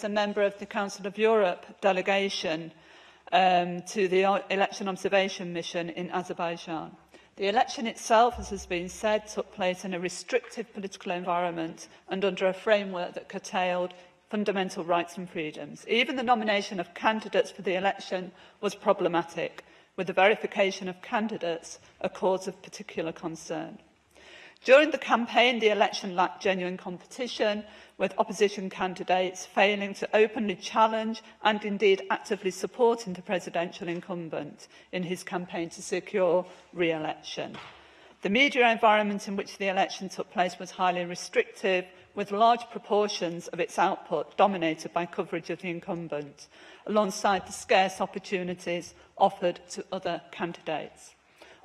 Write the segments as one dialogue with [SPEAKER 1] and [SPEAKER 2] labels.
[SPEAKER 1] as a member of the Council of Europe delegation to the election observation mission in Azerbaijan. The election itself, as has been said, took place in a restrictive political environment and under a framework that curtailed fundamental rights and freedoms. Even the nomination of candidates for the election was problematic, with the verification of candidates a cause of particular concern. During the campaign, the election lacked genuine competition, with opposition candidates failing to openly challenge and indeed actively supporting the presidential incumbent in his campaign to secure re-election. The media environment in which the election took place was highly restrictive, with large proportions of its output dominated by coverage of the incumbent, alongside the scarce opportunities offered to other candidates.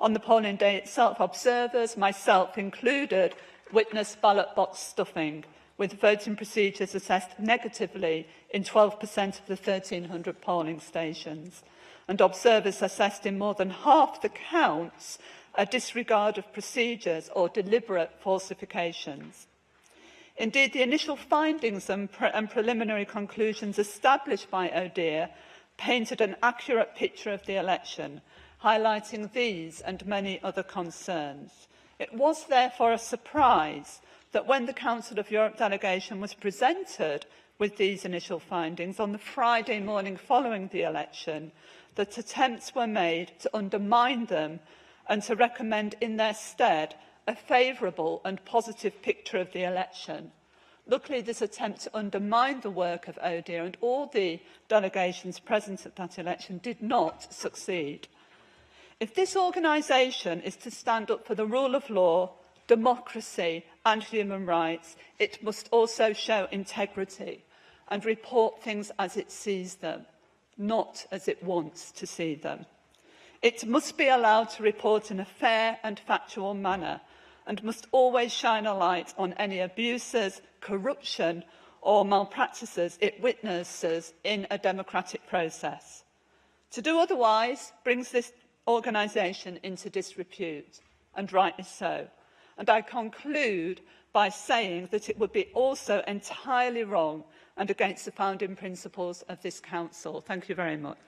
[SPEAKER 1] On the polling day itself, observers, myself included, witnessed ballot box stuffing, with voting procedures assessed negatively in 12% of the 1,300 polling stations, and observers assessed in more than half the counts a disregard of procedures or deliberate falsifications. Indeed, the initial findings and preliminary conclusions established by ODIHR painted an accurate picture of the election, highlighting these and many other concerns. It was therefore a surprise that when the Council of Europe delegation was presented with these initial findings on the Friday morning following the election, that attempts were made to undermine them and to recommend in their stead a favourable and positive picture of the election. Luckily, this attempt to undermine the work of ODIHR and all the delegations present at that election did not succeed. If this organisation is to stand up for the rule of law, democracy and human rights, it must also show integrity and report things as it sees them, not as it wants to see them. It must be allowed to report in a fair and factual manner and must always shine a light on any abuses, corruption or malpractices it witnesses in a democratic process. To do otherwise brings this organisation into disrepute, and rightly so. And I conclude by saying that it would be also entirely wrong and against the founding principles of this Council. Thank you very much.